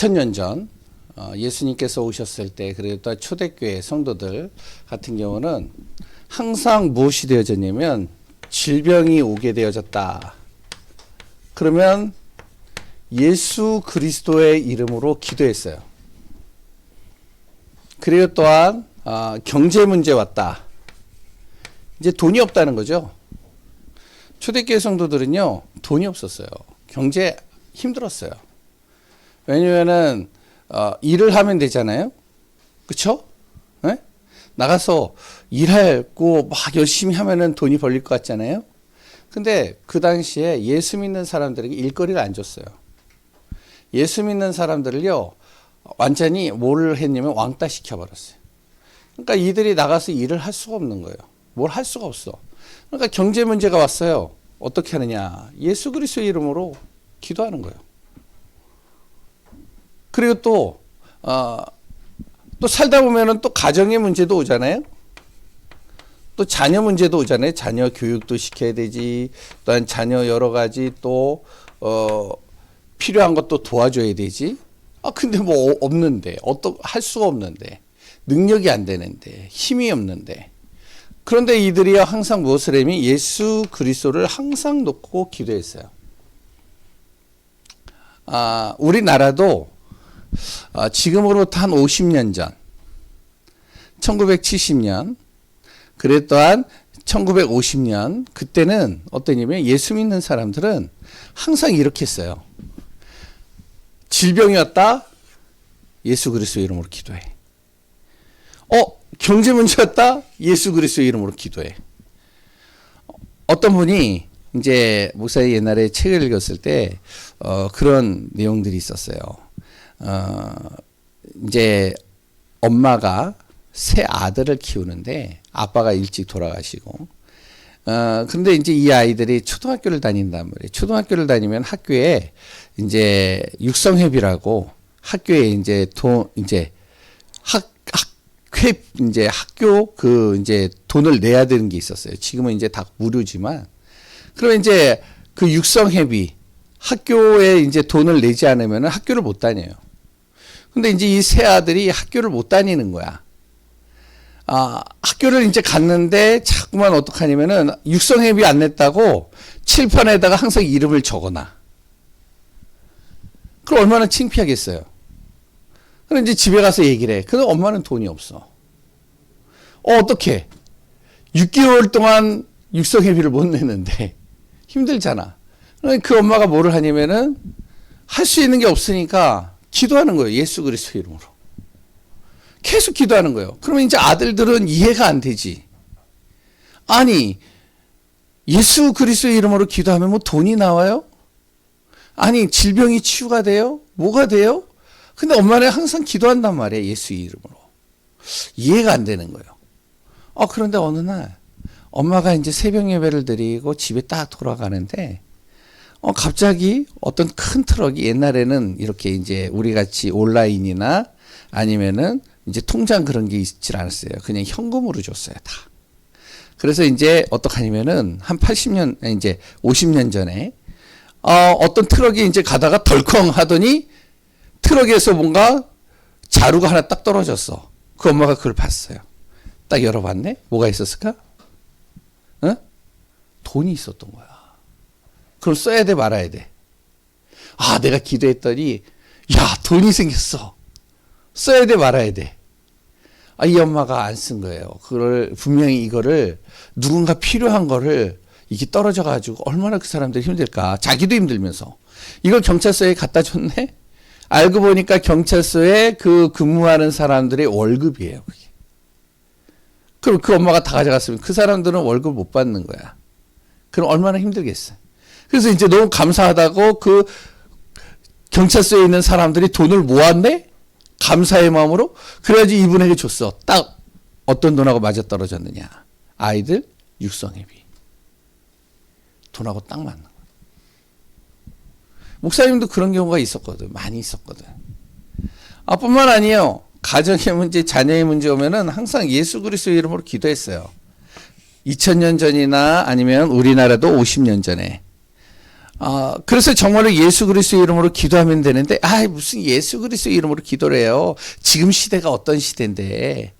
2000년 전 예수님께서 오셨을 때 그리고 초대교회 성도들 같은 경우는 항상 무엇이 되어졌냐면 질병이 오게 되어졌다. 그러면 예수 그리스도의 이름으로 기도했어요. 그리고 또한 경제 문제 왔다. 이제 돈이 없다는 거죠. 초대교회 성도들은요, 돈이 없었어요. 경제 힘들었어요. 왜냐면은 일을 하면 되잖아요. 그쵸? 네? 나가서 일하고 막 열심히 하면은 돈이 벌릴 것 같잖아요. 근데 그 당시에 예수 믿는 사람들에게 일거리를 안 줬어요. 예수 믿는 사람들을요, 완전히 뭘 했냐면 왕따 시켜버렸어요. 그러니까 이들이 나가서 일을 할 수가 없는 거예요. 뭘 할 수가 없어. 그러니까 경제 문제가 왔어요. 어떻게 하느냐. 예수 그리스도의 이름으로 기도하는 거예요. 그리고 또 살다 보면은 또 가정의 문제도 오잖아요. 또 자녀 문제도 오잖아요. 자녀 교육도 시켜야 되지. 또한 자녀 여러 가지 또 필요한 것도 도와줘야 되지. 근데 뭐 없는데, 할 수가 없는데, 능력이 안 되는데, 힘이 없는데. 그런데 이들이 항상 무엇을 하면 예수 그리스도를 항상 놓고 기도했어요. 우리나라도 지금으로부터 한 50년 전, 1970년, 그래 또한 1950년, 그때는 어떠냐면 예수 믿는 사람들은 항상 이렇게 했어요. 질병이 왔다? 예수 그리스도 이름으로 기도해. 경제 문제 왔다? 예수 그리스도 이름으로 기도해. 어떤 분이 이제 목사님 옛날에 책을 읽었을 때 그런 내용들이 있었어요. 이제 엄마가 세 아들을 키우는데 아빠가 일찍 돌아가시고 근데 이제 이 아이들이 초등학교를 다닌단 말이에요. 초등학교를 다니면 학교에 이제 육성회비라고 학교에 이제 이제 학교 이제 돈을 내야 되는 게 있었어요. 지금은 이제 다 무료지만 그러면 이제 그 육성회비 학교에 이제 돈을 내지 않으면 학교를 못 다녀요. 근데 이제 이 세 아들이 학교를 못 다니는 거야. 학교를 이제 갔는데 자꾸만 어떡하냐면은 육성회비 안 냈다고 칠판에다가 항상 이름을 적어놔. 그럼 얼마나 창피하겠어요. 그럼 이제 집에 가서 얘기를 해. 근데 엄마는 돈이 없어. 어떡해. 6개월 동안 육성회비를 못 내는데 힘들잖아. 그 엄마가 뭐를 하냐면은 할 수 있는 게 없으니까 기도하는 거예요. 예수 그리스도 이름으로. 계속 기도하는 거예요. 그러면 이제 아들들은 이해가 안 되지. 아니, 예수 그리스도 이름으로 기도하면 뭐 돈이 나와요? 아니, 질병이 치유가 돼요? 뭐가 돼요? 근데 엄마는 항상 기도한단 말이에요. 예수 이름으로. 이해가 안 되는 거예요. 그런데 어느 날 엄마가 이제 새벽 예배를 드리고 집에 딱 돌아가는데 갑자기 어떤 큰 트럭이 옛날에는 이렇게 이제 우리 같이 온라인이나 아니면은 이제 통장 그런 게 있질 않았어요. 그냥 현금으로 줬어요, 다. 그래서 이제 어떡하냐면은 한 80년, 이제 50년 전에 어떤 트럭이 이제 가다가 덜컹 하더니 트럭에서 뭔가 자루가 하나 딱 떨어졌어. 그 엄마가 그걸 봤어요. 딱 열어봤네? 뭐가 있었을까? 돈이 있었던 거야. 그럼 써야 돼, 말아야 돼? 내가 기도했더니, 돈이 생겼어. 써야 돼, 말아야 돼? 이 엄마가 안 쓴 거예요. 분명히 이거를 누군가 필요한 거를 이게 떨어져가지고 얼마나 그 사람들이 힘들까. 자기도 힘들면서. 이걸 경찰서에 갖다 줬네? 알고 보니까 경찰서에 그 근무하는 사람들의 월급이에요, 그게. 그럼 그 엄마가 다 가져갔으면 그 사람들은 월급 못 받는 거야. 그럼 얼마나 힘들겠어요. 그래서 이제 너무 감사하다고 그 경찰서에 있는 사람들이 돈을 모았네? 감사의 마음으로? 그래야지 이분에게 줬어. 딱 어떤 돈하고 맞아떨어졌느냐. 아이들 육성회비. 돈하고 딱 맞는 거야. 목사님도 그런 경우가 있었거든. 많이 있었거든. 뿐만 아니에요. 가정의 문제, 자녀의 문제 오면은 항상 예수 그리스도 이름으로 기도했어요. 2000년 전이나 아니면 우리나라도 50년 전에 그래서 정말로 예수 그리스도의 이름으로 기도하면 되는데, 무슨 예수 그리스도의 이름으로 기도를 해요. 지금 시대가 어떤 시대인데.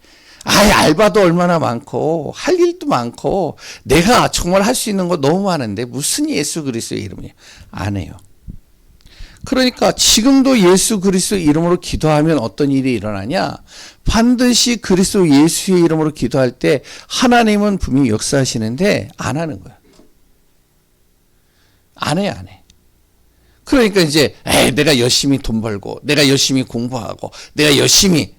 알바도 얼마나 많고, 할 일도 많고, 내가 정말 할 수 있는 거 너무 많은데, 무슨 예수 그리스도의 이름이야. 안 해요. 그러니까 지금도 예수 그리스도 이름으로 기도하면 어떤 일이 일어나냐? 반드시 그리스도 예수의 이름으로 기도할 때 하나님은 분명히 역사하시는데 안 하는 거야. 안 해. 그러니까 이제 내가 열심히 돈 벌고, 내가 열심히 공부하고, 내가 열심히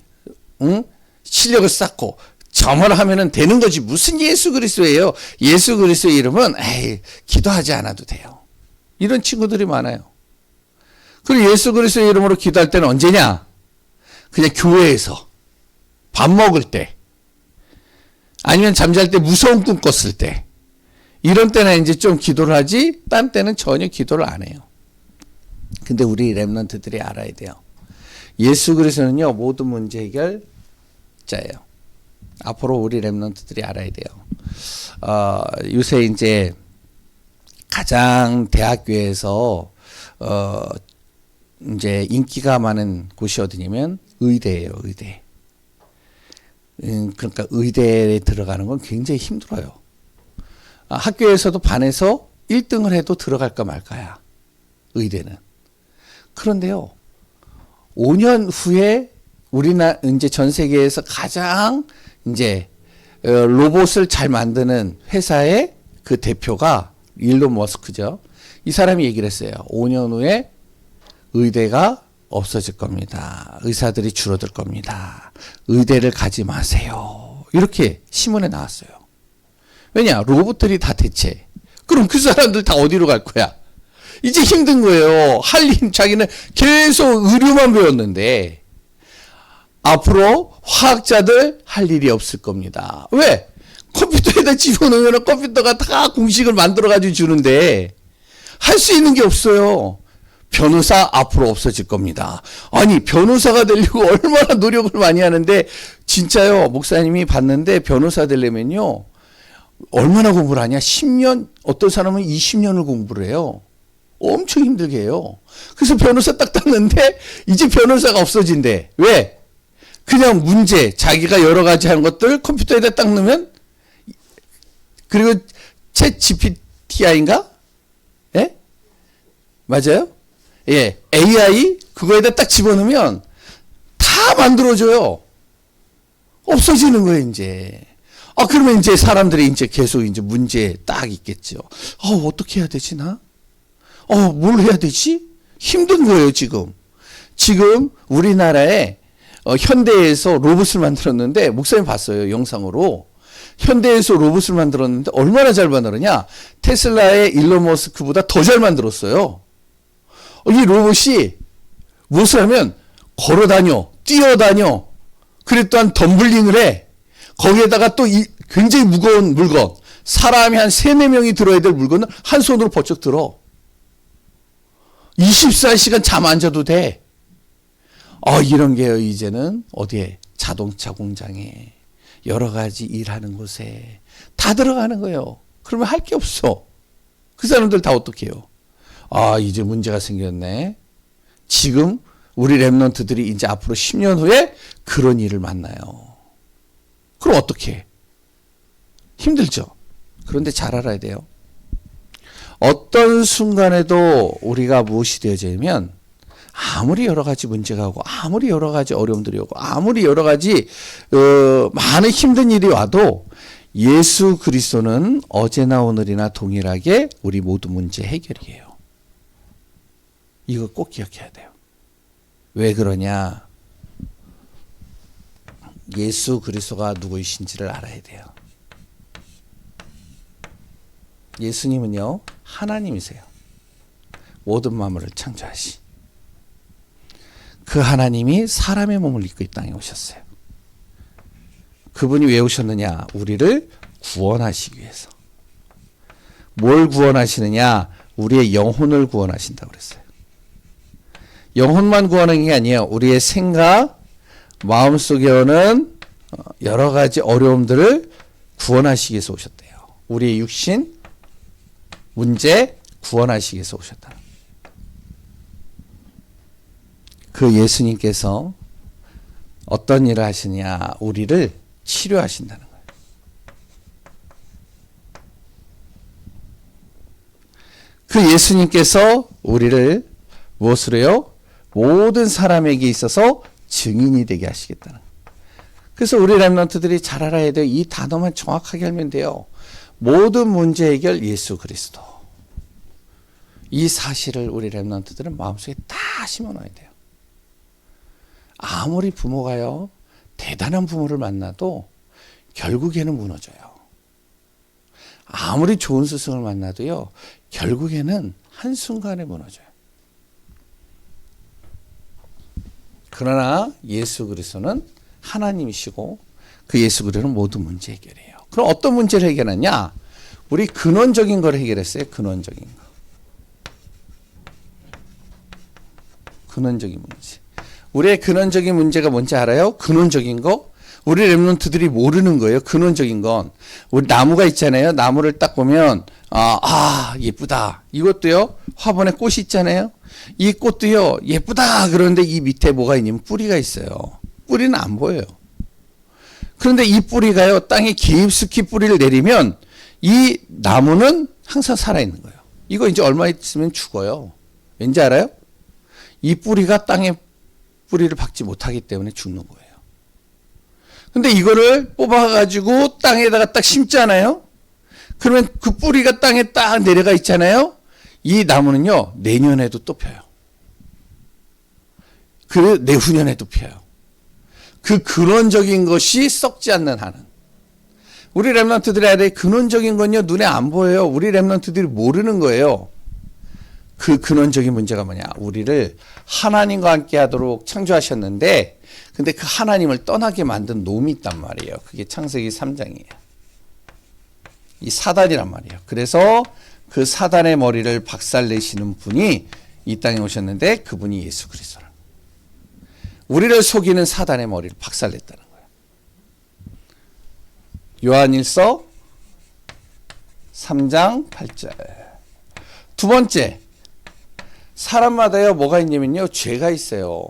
실력을 쌓고 점을 하면은 되는 거지. 무슨 예수 그리스도예요? 예수 그리스도의 이름은 기도하지 않아도 돼요. 이런 친구들이 많아요. 그리고 예수 그리스도의 이름으로 기도할 때는 언제냐? 그냥 교회에서 밥 먹을 때, 아니면 잠잘 때 무서운 꿈 꿨을 때, 이런 때는 이제 좀 기도를 하지, 딴 때는 전혀 기도를 안 해요. 근데 우리 렘넌트들이 알아야 돼요. 예수 그리스도는요, 모든 문제 해결자예요. 앞으로 우리 렘넌트들이 알아야 돼요. 요새 이제 가장 대학교에서 이제 인기가 많은 곳이 어디냐면 의대예요, 의대. 그러니까 의대에 들어가는 건 굉장히 힘들어요. 학교에서도 반에서 1등을 해도 들어갈까 말까야, 의대는. 그런데요, 5년 후에 이제 전 세계에서 가장 이제 로봇을 잘 만드는 회사의 그 대표가 일론 머스크죠. 이 사람이 얘기를 했어요. 5년 후에 의대가 없어질 겁니다. 의사들이 줄어들 겁니다. 의대를 가지 마세요. 이렇게 신문에 나왔어요. 왜냐? 로봇들이 다 대체. 그럼 그 사람들 다 어디로 갈 거야? 이제 힘든 거예요. 자기는 계속 의료만 배웠는데 앞으로 화학자들 할 일이 없을 겁니다. 왜? 컴퓨터에다 집어넣으면 컴퓨터가 다 공식을 만들어가지고 주는데 할 수 있는 게 없어요. 변호사 앞으로 없어질 겁니다. 아니, 변호사가 되려고 얼마나 노력을 많이 하는데, 진짜요, 목사님이 봤는데 변호사 되려면요, 얼마나 공부를 하냐? 10년, 어떤 사람은 20년을 공부를 해요. 엄청 힘들게 해요. 그래서 변호사 딱 땄는데, 이제 변호사가 없어진대. 왜? 그냥 문제, 자기가 여러 가지 하는 것들 컴퓨터에다 딱 넣으면, 그리고 챗 GPT인가? 예? 맞아요? 예, AI 그거에다 딱 집어넣으면 다 만들어줘요. 없어지는 거예요, 이제. 그러면 이제 사람들이 이제 계속 이제 문제 딱 있겠죠. 어떻게 해야 되지, 나? 뭘 해야 되지? 힘든 거예요, 지금. 지금 우리나라에 현대에서 로봇을 만들었는데, 목사님 봤어요, 영상으로. 현대에서 로봇을 만들었는데 얼마나 잘 만들었냐? 테슬라의 일론 머스크보다 더 잘 만들었어요. 이 로봇이 무엇을 하면 걸어다녀, 뛰어다녀, 그리고 또한 덤블링을 해. 거기에다가 또 굉장히 무거운 물건, 사람이 한 3-4명이 들어야 될 물건을 한 손으로 버쩍 들어. 24시간 잠 안 자도 돼. 이런 게요, 이제는 어디에? 자동차 공장에, 여러 가지 일하는 곳에 다 들어가는 거예요. 그러면 할 게 없어. 그 사람들 다 어떻게 해요? 이제 문제가 생겼네. 지금 우리 렘넌트들이 이제 앞으로 10년 후에 그런 일을 만나요. 그럼 어떻게 해? 힘들죠. 그런데 잘 알아야 돼요. 어떤 순간에도 우리가 무엇이 되어지면 아무리 여러 가지 문제가 오고 아무리 여러 가지 어려움들이 오고 아무리 여러 가지 많은 힘든 일이 와도 예수 그리스도는 어제나 오늘이나 동일하게 우리 모든 문제 해결이에요. 이거 꼭 기억해야 돼요. 왜 그러냐? 예수 그리스도가 누구이신지를 알아야 돼요. 예수님은요, 하나님이세요. 모든 만물을 창조하시. 그 하나님이 사람의 몸을 입고 이 땅에 오셨어요. 그분이 왜 오셨느냐? 우리를 구원하시기 위해서. 뭘 구원하시느냐? 우리의 영혼을 구원하신다고 그랬어요. 영혼만 구원하는 게 아니에요. 우리의 생각, 마음속에 오는 여러 가지 어려움들을 구원하시기 위해서 오셨대요. 우리의 육신, 문제, 구원하시기 위해서 오셨다. 그 예수님께서 어떤 일을 하시냐? 우리를 치료하신다는 거예요. 그 예수님께서 우리를 무엇으로요? 모든 사람에게 있어서 증인이 되게 하시겠다는 거예요. 그래서 우리 렘넌트들이 잘 알아야 돼요. 이 단어만 정확하게 알면 돼요. 모든 문제 해결 예수 그리스도. 이 사실을 우리 렘넌트들은 마음속에 다 심어놔야 돼요. 아무리 부모가요, 대단한 부모를 만나도 결국에는 무너져요. 아무리 좋은 스승을 만나도요, 결국에는 한순간에 무너져요. 그러나 예수 그리스도는 하나님이시고 그 예수 그리스도는 모든 문제 해결해요. 그럼 어떤 문제를 해결하냐? 우리 근원적인 걸 해결했어요. 근원적인 거. 근원적인 문제. 우리의 근원적인 문제가 뭔지 알아요? 근원적인 거? 우리 렘넌트들이 모르는 거예요. 근원적인 건. 우리 나무가 있잖아요. 나무를 딱 보면 예쁘다. 이것도요. 화분에 꽃이 있잖아요. 이 꽃도요. 예쁘다. 그런데 이 밑에 뭐가 있냐면 뿌리가 있어요. 뿌리는 안 보여요. 그런데 이 뿌리가요. 땅에 깊숙이 뿌리를 내리면 이 나무는 항상 살아있는 거예요. 이거 이제 얼마 있으면 죽어요. 왠지 알아요? 이 뿌리가 땅에 뿌리를 박지 못하기 때문에 죽는 거예요. 근데 이거를 뽑아가지고 땅에다가 딱 심잖아요? 그러면 그 뿌리가 땅에 딱 내려가 있잖아요? 이 나무는요, 내년에도 또 펴요. 그리고 내후년에도 펴요. 그 근원적인 것이 썩지 않는 한은. 우리 렘넌트들이 알아야 돼. 근원적인 건요, 눈에 안 보여요. 우리 렘넌트들이 모르는 거예요. 그 근원적인 문제가 뭐냐? 우리를 하나님과 함께 하도록 창조하셨는데, 근데 그 하나님을 떠나게 만든 놈이 있단 말이에요. 그게 창세기 3장이에요. 이 사단이란 말이에요. 그래서 그 사단의 머리를 박살내시는 분이 이 땅에 오셨는데 그분이 예수 그리스도라. 우리를 속이는 사단의 머리를 박살냈다는 거예요. 요한일서 3장 8절. 두 번째, 사람마다요 뭐가 있냐면요, 죄가 있어요.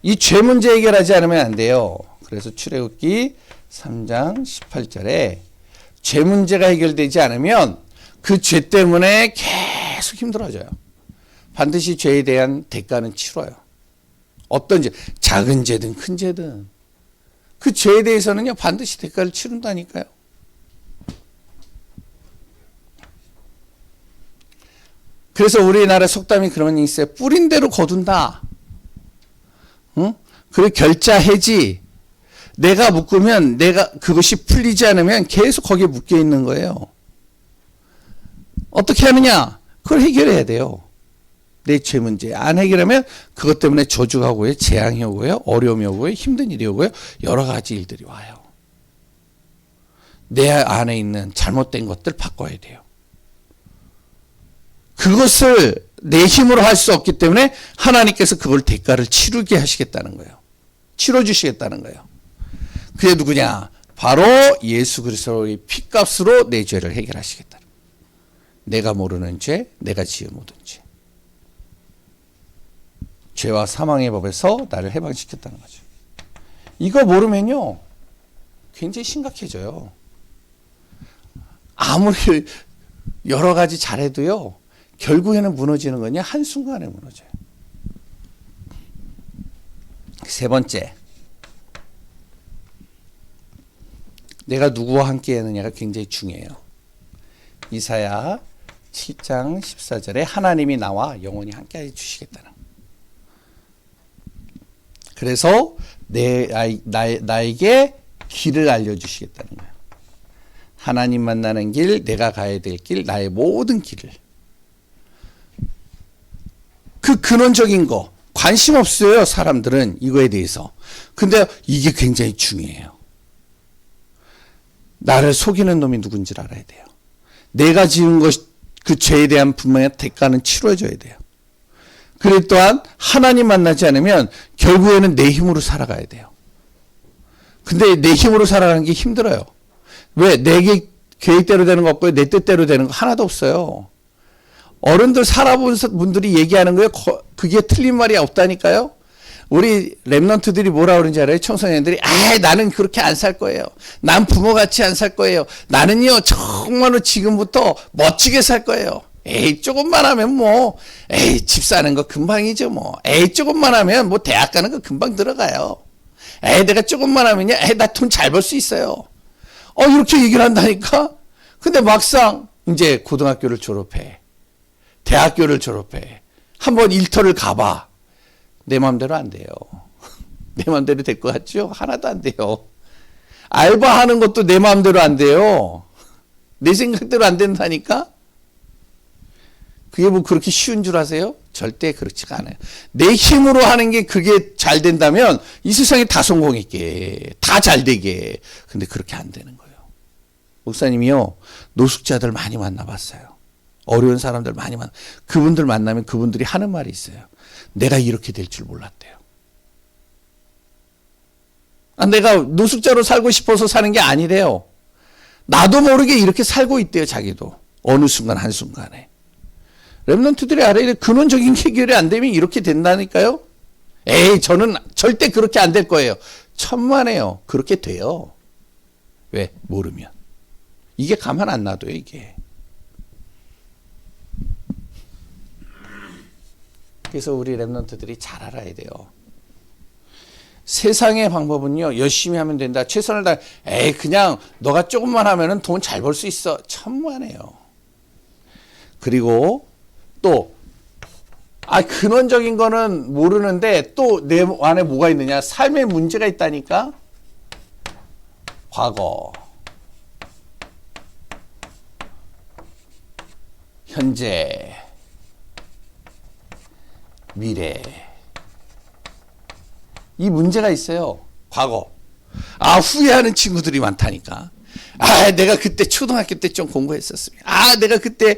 이 죄 문제 해결하지 않으면 안 돼요. 그래서 출애굽기 3장 18절에 죄 문제가 해결되지 않으면 그 죄 때문에 계속 힘들어져요. 반드시 죄에 대한 대가는 치러요. 어떤 죄, 작은 죄든 큰 죄든 그 죄에 대해서는요 반드시 대가를 치른다니까요. 그래서 우리나라 속담이 그런 게 있어요. 뿌린 대로 거둔다. 응? 그리고 결자 해지. 내가 묶으면 그것이 풀리지 않으면 계속 거기에 묶여 있는 거예요. 어떻게 하느냐? 그걸 해결해야 돼요. 내 죄 문제. 안 해결하면 그것 때문에 저주가 오고요, 재앙이 오고요, 어려움이 오고요, 힘든 일이 오고요, 여러 가지 일들이 와요. 내 안에 있는 잘못된 것들 바꿔야 돼요. 그것을 내 힘으로 할 수 없기 때문에 하나님께서 그걸 대가를 치르게 하시겠다는 거예요. 치러주시겠다는 거예요. 그게 누구냐? 바로 예수 그리스도의 피값으로 내 죄를 해결하시겠다. 내가 모르는 죄, 내가 지은 모든 죄. 죄와 사망의 법에서 나를 해방시켰다는 거죠. 이거 모르면요, 굉장히 심각해져요. 아무리 여러 가지 잘해도요, 결국에는 무너지는 거냐? 한순간에 무너져요. 세 번째, 내가 누구와 함께 하느냐가 굉장히 중요해요. 이사야 7장 14절에 하나님이 나와 영원히 함께 해주시겠다는. 그래서 나에게 길을 알려주시겠다는 거예요. 하나님 만나는 길, 내가 가야 될 길, 나의 모든 길을. 그 근원적인 거 관심 없어요, 사람들은 이거에 대해서. 근데 이게 굉장히 중요해요. 나를 속이는 놈이 누군지를 알아야 돼요. 내가 지은 것, 그 죄에 대한 분명히 대가는 치러줘야 돼요. 그리고 또한 하나님 만나지 않으면 결국에는 내 힘으로 살아가야 돼요. 근데 내 힘으로 살아가는 게 힘들어요. 왜? 내게 계획대로 되는 거 없고요. 내 뜻대로 되는 거 하나도 없어요. 어른들 살아본 분들이 얘기하는 거예요. 그게 틀린 말이 없다니까요. 우리 랩런트들이 뭐라 그러는지 알아요? 청소년들이 나는 그렇게 안 살 거예요. 난 부모같이 안 살 거예요. 나는요 정말로 지금부터 멋지게 살 거예요. 에이 조금만 하면 뭐 집 사는 거 금방이죠 뭐. 에이 조금만 하면 뭐 대학 가는 거 금방 들어가요. 에이 내가 조금만 하면요 나 돈 잘 벌 수 있어요. 이렇게 얘기를 한다니까. 근데 막상 이제 고등학교를 졸업해, 대학교를 졸업해, 한번 일터를 가봐. 내 마음대로 안 돼요. 내 마음대로 될 것 같죠? 하나도 안 돼요. 알바하는 것도 내 마음대로 안 돼요. 내 생각대로 안 된다니까? 그게 뭐 그렇게 쉬운 줄 아세요? 절대 그렇지가 않아요. 내 힘으로 하는 게 그게 잘 된다면 이 세상에 다 성공했게, 다 잘 되게. 근데 그렇게 안 되는 거예요. 목사님이요, 노숙자들 많이 만나봤어요. 어려운 사람들 많이 그분들 만나면 그분들이 하는 말이 있어요. 내가 이렇게 될 줄 몰랐대요. 내가 노숙자로 살고 싶어서 사는 게 아니래요. 나도 모르게 이렇게 살고 있대요, 자기도. 어느 순간 한순간에. 랩런트들이 알아야 근원적인 해결이 안 되면 이렇게 된다니까요. 저는 절대 그렇게 안 될 거예요. 천만에요. 그렇게 돼요. 왜? 모르면. 이게 가만 안 놔둬요, 이게. 그래서 우리 랩런트들이 잘 알아야 돼요. 세상의 방법은요, 열심히 하면 된다. 최선을 다, 그냥 너가 조금만 하면은 돈 잘 벌 수 있어. 천만에요. 그리고 또, 근원적인 거는 모르는데 또 내 안에 뭐가 있느냐. 삶의 문제가 있다니까. 과거, 현재, 미래. 이 문제가 있어요. 과거. 후회하는 친구들이 많다니까. 내가 그때 초등학교 때 좀 공부했었으면. 내가 그때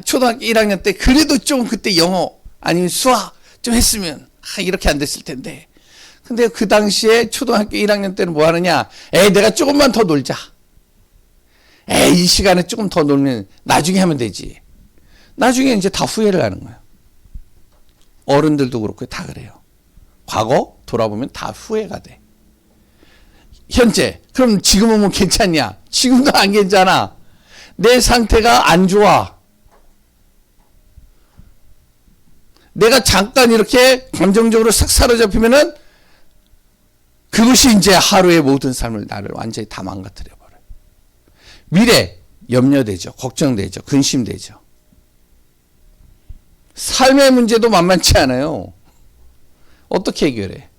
초등학교 1학년 때 그래도 좀 그때 영어 아니면 수학 좀 했으면 이렇게 안 됐을 텐데. 근데 그 당시에 초등학교 1학년 때는 뭐 하느냐. 내가 조금만 더 놀자. 이 시간에 조금 더 놀면 나중에 하면 되지. 나중에 이제 다 후회를 하는 거야. 어른들도 그렇고 다 그래요. 과거 돌아보면 다 후회가 돼. 현재, 그럼 지금은 뭐 괜찮냐? 지금도 안 괜찮아. 내 상태가 안 좋아. 내가 잠깐 이렇게 감정적으로 싹 사로잡히면은 그것이 이제 하루의 모든 삶을 나를 완전히 다 망가뜨려 버려요. 미래, 염려되죠. 걱정되죠. 근심되죠. 삶의 문제도 만만치 않아요. 어떻게 해결해?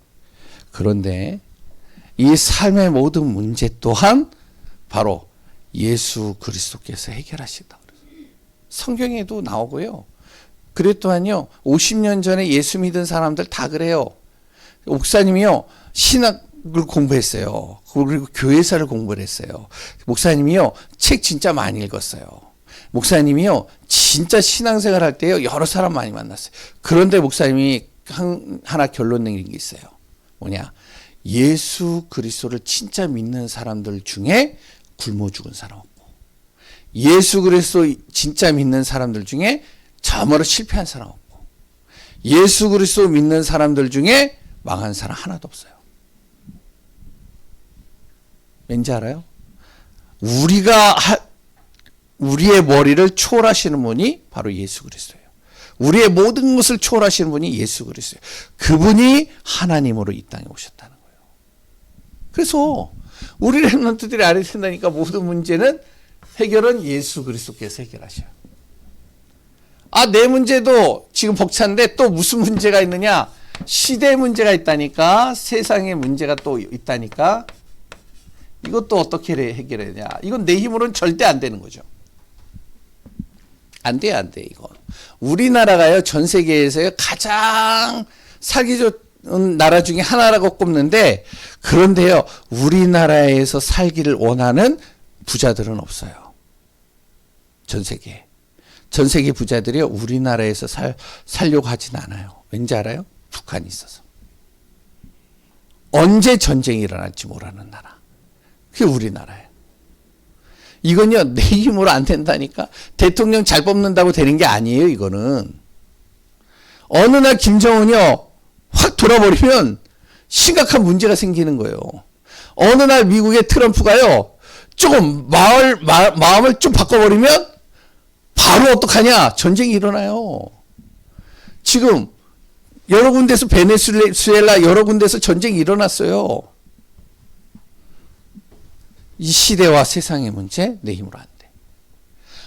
그런데 이 삶의 모든 문제 또한 바로 예수 그리스도께서 해결하신다. 성경에도 나오고요. 그래 또한요, 50년 전에 예수 믿은 사람들 다 그래요. 목사님이요, 신학을 공부했어요. 그리고 교회사를 공부를 했어요. 목사님이요, 책 진짜 많이 읽었어요. 목사님이요, 진짜 신앙생활 할 때요, 여러 사람 많이 만났어요. 그런데 목사님이 하나 결론 내린 게 있어요. 뭐냐? 예수 그리스도를 진짜 믿는 사람들 중에 굶어 죽은 사람 없고, 예수 그리스도 진짜 믿는 사람들 중에 자머로 실패한 사람 없고, 예수 그리스도 믿는 사람들 중에 망한 사람 하나도 없어요. 왠지 알아요? 우리의 머리를 초월하시는 분이 바로 예수 그리스도예요. 우리의 모든 것을 초월하시는 분이 예수 그리스도예요. 그분이 하나님으로 이 땅에 오셨다는 거예요. 그래서 우리 랩런트들이 알아야 된다니까. 모든 문제는 해결은 예수 그리스도께서 해결하셔요. 내 문제도 지금 벅찬데 또 무슨 문제가 있느냐? 시대 문제가 있다니까. 세상의 문제가 또 있다니까. 이것도 어떻게 해결해야 되냐? 이건 내 힘으로는 절대 안 되는 거죠. 안 돼, 이거. 우리나라가요, 전 세계에서요, 가장 살기 좋은 나라 중에 하나라고 꼽는데, 그런데요, 우리나라에서 살기를 원하는 부자들은 없어요. 전 세계. 전 세계 부자들이요, 우리나라에서 살려고 하진 않아요. 왠지 알아요? 북한이 있어서. 언제 전쟁이 일어날지 모르는 나라. 그게 우리나라예요. 이건요, 내 힘으로 안 된다니까. 대통령 잘 뽑는다고 되는 게 아니에요, 이거는. 어느 날 김정은이요, 확 돌아버리면 심각한 문제가 생기는 거예요. 어느 날 미국의 트럼프가요, 조금 마음을 좀 바꿔버리면 바로 어떡하냐? 전쟁이 일어나요. 지금 여러 군데서 베네수엘라 여러 군데서 전쟁이 일어났어요. 이 시대와 세상의 문제, 내 힘으로 안 돼.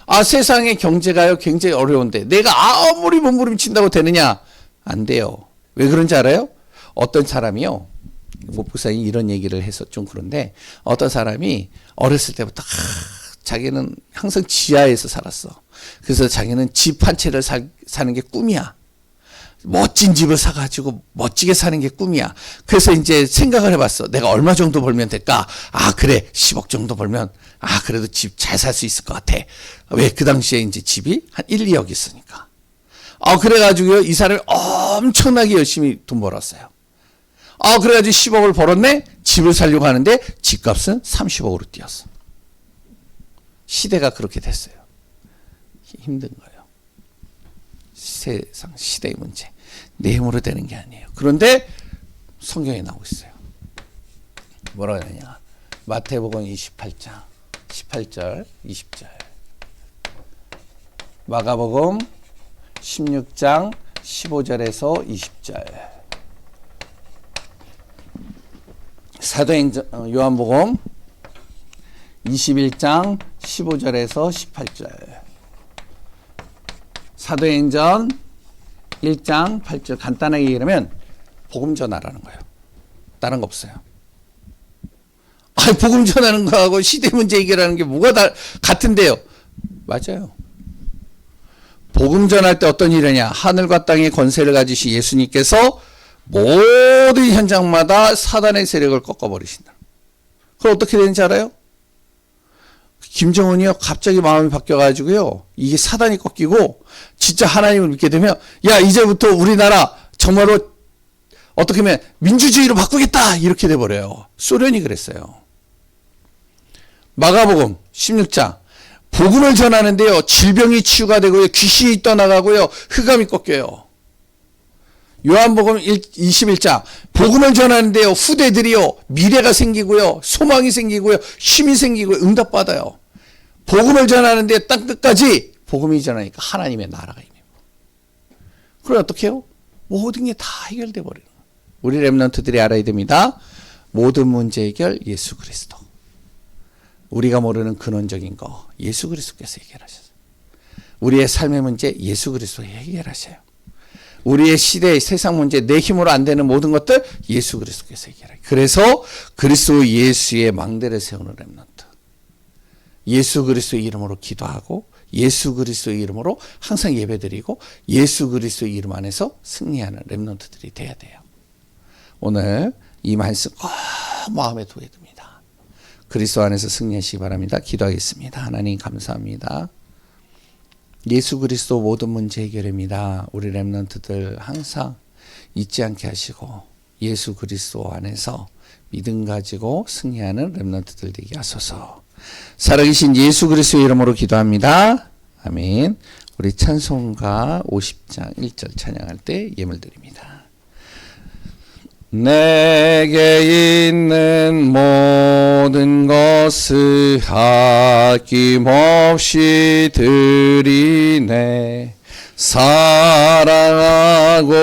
아, 세상의 경제가요, 굉장히 어려운데 내가 아무리 몸부림친다고 되느냐? 안 돼요. 왜 그런지 알아요? 어떤 사람이요, 목사님 이런 얘기를 해서 좀 그런데, 어떤 사람이 어렸을 때부터 자기는 항상 지하에서 살았어. 그래서 자기는 집 한 채를 사는 게 꿈이야. 멋진 집을 사가지고 멋지게 사는 게 꿈이야. 그래서 이제 생각을 해봤어. 내가 얼마 정도 벌면 될까? 아, 그래. 10억 정도 벌면, 아, 그래도 집 잘 살 수 있을 것 같아. 왜? 그 당시에 이제 집이 한 1, 2억 있으니까. 그래가지고요, 이 사람이 엄청나게 열심히 돈 벌었어요. 그래가지고 10억을 벌었네? 집을 살려고 하는데 집값은 30억으로 뛰었어. 시대가 그렇게 됐어요. 힘든 거예요. 세상, 시대의 문제. 내 힘으로 되는 게 아니에요. 그런데 성경에 나오고 있어요. 뭐라고 하느냐. 마태복음 28장, 18절, 20절. 마가복음 16장, 15절에서 20절. 사도행전, 요한복음 21장 15절에서 18절. 사도행전 1장 8절. 간단하게 얘기하면 복음 전하라는 거예요. 다른 거 없어요. 복음 전하는 거하고 시대 문제 해결하는 게 뭐가 같은데요? 맞아요. 복음 전할 때 어떤 일이냐? 하늘과 땅의 권세를 가지신 예수님께서 모든 현장마다 사단의 세력을 꺾어버리신다. 그럼 어떻게 되는지 알아요? 김정은이요, 갑자기 마음이 바뀌어가지고요, 이게 사단이 꺾이고 진짜 하나님을 믿게 되면, 야, 이제부터 우리나라 정말로 어떻게 하면 민주주의로 바꾸겠다, 이렇게 돼버려요. 소련이 그랬어요. 마가복음 16장. 복음을 전하는데요, 질병이 치유가 되고요, 귀신이 떠나가고요, 흑암이 꺾여요. 요한복음 21장. 복음을 전하는데요, 후대들이요, 미래가 생기고요, 소망이 생기고요, 힘이 생기고요, 응답받아요. 복음을 전하는데 땅 끝까지 복음이 전하니까 하나님의 나라가 임해요. 그럼 어떻게 해요? 모든 게 다 해결돼 버리는 거예요. 우리 렘넌트들이 알아야 됩니다. 모든 문제 해결 예수 그리스도. 우리가 모르는 근원적인 거 예수 그리스도께서 해결하셨어요. 우리의 삶의 문제 예수 그리스도가 해결하셔요. 우리의 시대의 세상 문제, 내 힘으로 안 되는 모든 것들 예수 그리스도께서 해결해요. 그래서 그리스도 예수의 망대를 세우는 렘넌트. 예수 그리스도의 이름으로 기도하고 예수 그리스도의 이름으로 항상 예배드리고 예수 그리스도의 이름 안에서 승리하는 렘넌트들이 돼야 돼요. 오늘 이 말씀 꼭 마음에 두어야 됩니다. 그리스도 안에서 승리하시기 바랍니다. 기도하겠습니다. 하나님 감사합니다. 예수 그리스도 모든 문제 해결입니다. 우리 렘넌트들 항상 잊지 않게 하시고 예수 그리스도 안에서 믿음 가지고 승리하는 렘넌트들 되게 하소서. 살아계신 예수 그리스도의 이름으로 기도합니다. 아멘. 우리 찬송가 50장 1절 찬양할 때 예물 드립니다. 내게 있는 모든 것을 아낌없이 드리네. 사랑하고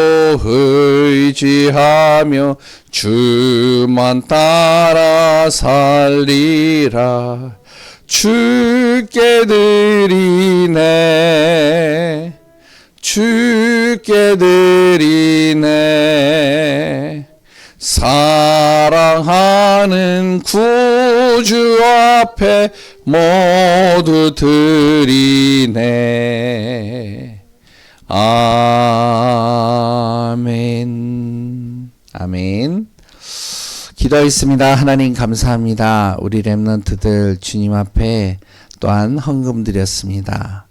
의지하며 주만 따라 살리라. 주께 드리네. 주께 드리네. 사랑하는 구주 앞에 모두 드리네. 아멘. 아멘. 기도하겠습니다. 하나님 감사합니다. 우리 렘넌트들 주님 앞에 또한 헌금 드렸습니다.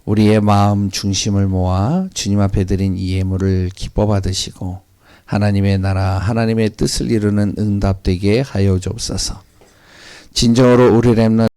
우리의 마음 중심을 모아 주님 앞에 드린 이 예물을 기뻐 받으시고 하나님의 나라, 하나님의 뜻을 이루는 응답되게 하여 주옵소서. 진정으로 우리 렘넌트